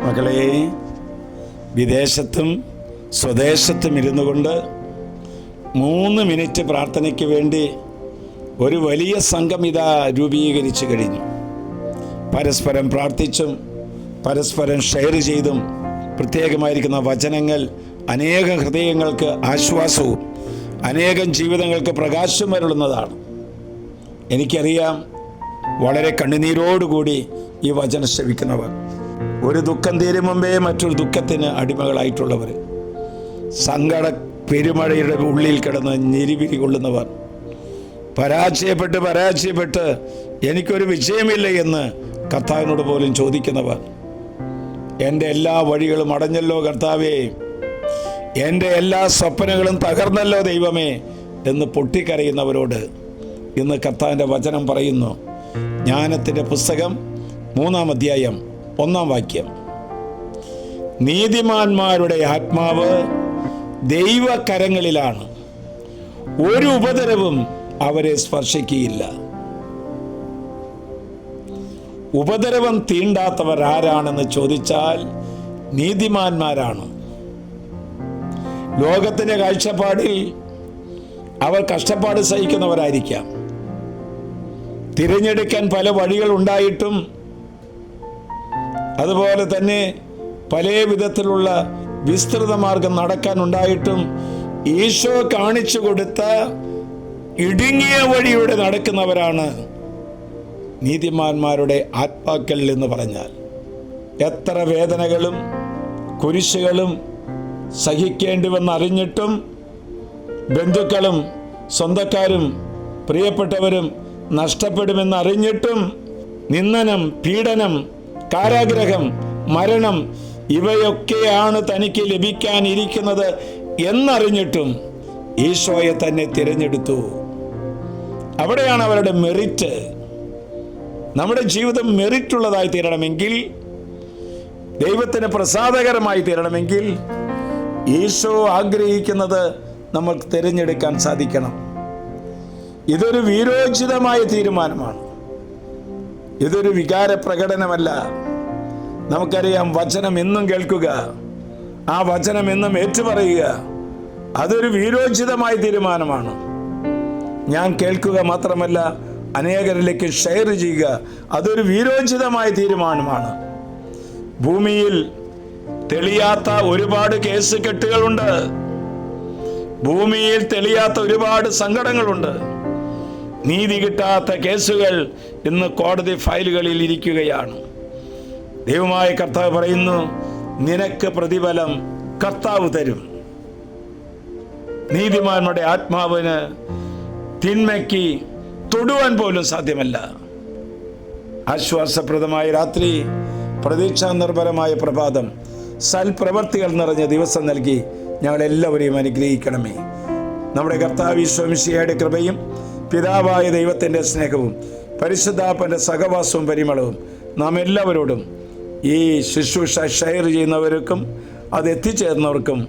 മക്കളെ, വിദേശത്തും സ്വദേശത്തും ഇരുന്നു കൊണ്ട് 3 മിനിറ്റ് പ്രാർത്ഥനയ്ക്ക് വേണ്ടി ഒരു വലിയ സംഘം ഇതാ രൂപീകരിച്ചു കഴിഞ്ഞു. പരസ്പരം പ്രാർത്ഥിച്ചും പരസ്പരം ഷെയർ ചെയ്തും പ്രത്യേകമായിരിക്കുന്ന വചനങ്ങൾ അനേകം ഹൃദയങ്ങൾക്ക് ആശ്വാസവും അനേകം ജീവിതങ്ങൾക്ക് പ്രകാശം വരുന്നതാണ്. എനിക്കറിയാം, വളരെ കണ്ണുനീരോടുകൂടി ഈ വചനം ശ്രവിക്കുന്നവർ, ഒരു ദുഃഖം തീരും മുമ്പേ മറ്റൊരു ദുഃഖത്തിന് അടിമകളായിട്ടുള്ളവർ, സങ്കട പെരുമഴയുടെ ഉള്ളിൽ കിടന്ന് ഞെരിപിരി കൊള്ളുന്നവർ, പരാജയപ്പെട്ട് എനിക്കൊരു വിജയമില്ല എന്ന് കർത്താവിനോട് പോലും ചോദിക്കുന്നവർ, എൻ്റെ എല്ലാ വഴികളും അടഞ്ഞല്ലോ കർത്താവേ, എൻ്റെ എല്ലാ സ്വപ്നങ്ങളും തകർന്നല്ലോ ദൈവമേ എന്ന് പൊട്ടിക്കരയുന്നവരോട് ഇന്ന് കർത്താവിൻ്റെ വചനം പറയുന്നു. ജ്ഞാനത്തിൻ്റെ പുസ്തകം 3-ാം അധ്യായം 1-ാം വാക്യം, നീതിമാന്മാരുടെ ആത്മാവ് ദൈവകരങ്ങളിലാണ്, ഒരു ഉപദ്രവവും അവരെ സ്പർശിക്കുകയില്ല. ഉപദ്രവം തീണ്ടാത്തവർ ആരാണെന്ന് ചോദിച്ചാൽ നീതിമാന്മാരാണ്. ലോകത്തിൻ്റെ കാഴ്ചപ്പാടിൽ അവർ കഷ്ടപ്പാട് സഹിക്കുന്നവരായിരിക്കാം. തിരഞ്ഞെടുക്കാൻ പല വഴികൾ ഉണ്ടായിട്ടും, അതുപോലെ തന്നെ പല വിധത്തിലുള്ള വിസ്തൃത മാർഗം നടക്കാനുണ്ടായിട്ടും ഈശോ കാണിച്ചു കൊടുത്ത ഇടുങ്ങിയ വഴിയുടെ നടക്കുന്നവരാണ് നീതിമാന്മാരുടെ ആത്മാക്കൾ എന്ന് പറഞ്ഞാൽ. എത്ര വേദനകളും കുരിശുകളും സഹിക്കേണ്ടിവെന്നറിഞ്ഞിട്ടും ബന്ധുക്കളും സ്വന്തക്കാരും പ്രിയപ്പെട്ടവരും നഷ്ടപ്പെടുമെന്നറിഞ്ഞിട്ടും നിന്ദനം, പീഡനം, കാരാഗ്രഹം, മരണം ഇവയൊക്കെയാണ് തനിക്ക് ലഭിക്കാനിരിക്കുന്നത് എന്നറിഞ്ഞിട്ടും ഈശോയെ തന്നെ തിരഞ്ഞെടുത്തു. അവിടെയാണ് അവരുടെ മെറിറ്റ്. നമ്മുടെ ജീവിതം മെറിറ്റുള്ളതായി തീരണമെങ്കിൽ, ദൈവത്തിന് പ്രസാദകരമായി തീരണമെങ്കിൽ ഈശോ ആഗ്രഹിക്കുന്നത് നമുക്ക് തിരഞ്ഞെടുക്കാൻ സാധിക്കണം. ഇതൊരു വീരോചിതമായ തീരുമാനമാണ്. ഇതൊരു വികാര പ്രകടനമല്ല. നമുക്കറിയാം, വചനം എന്നും കേൾക്കുക, ആ വചനം എന്നും ഏറ്റുപറയുക, അതൊരു വീരോചിതമായ തീരുമാനമാണ്. ഞാൻ കേൾക്കുക മാത്രമല്ല, അനേകരിലേക്ക് ഷെയർ ചെയ്യുക, അതൊരു വീരോചിതമായ തീരുമാനമാണ്. ഭൂമിയിൽ തെളിയാത്ത ഒരുപാട് കേസ് കെട്ടുകളുണ്ട്. ഭൂമിയിൽ തെളിയാത്ത ഒരുപാട് സങ്കടങ്ങളുണ്ട്. നീതി കിട്ടാത്ത കേസുകൾ ഇന്ന് കോടതി ഫയലുകളിൽ ഇരിക്കുകയാണ്. ദൈവമായ കർത്താവ് പറയുന്നു, നിനക്ക് പ്രതിഫലം കർത്താവ് തരും. നീതിമാന്മാരുടെ ആത്മാവിന് തിന്മയ്ക്ക് തൊടുവാൻ പോലും സാധ്യമല്ല. ആശ്വാസപ്രദമായ രാത്രി, പ്രതീക്ഷാ നിർഭരമായ പ്രഭാതം, സൽപ്രവർത്തികൾ നിറഞ്ഞ ദിവസം നൽകി ഞങ്ങളെല്ലാവരെയും അനുഗ്രഹിക്കണമേ. നമ്മുടെ കർത്താവ് ഈശോ മിശിഹായുടെ കൃപയും പിതാവായ ദൈവത്തിൻ്റെ സ്നേഹവും പരിശുദ്ധാത്മാവിന്റെ സഹവാസവും പരിമളവും നാം എല്ലാവരോടും, ഈ ശുശ്രൂഷ ഷെയർ ചെയ്യുന്നവർക്കും അത് എത്തിച്ചേർന്നവർക്കും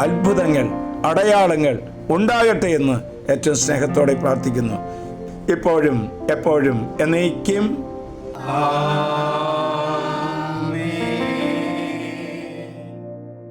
അത്ഭുതങ്ങൾ, അടയാളങ്ങൾ ഉണ്ടാകട്ടെ എന്ന് ഏറ്റവും സ്നേഹത്തോടെ പ്രാർത്ഥിക്കുന്നു. ഇപ്പോഴും എപ്പോഴും എന്നേക്കും.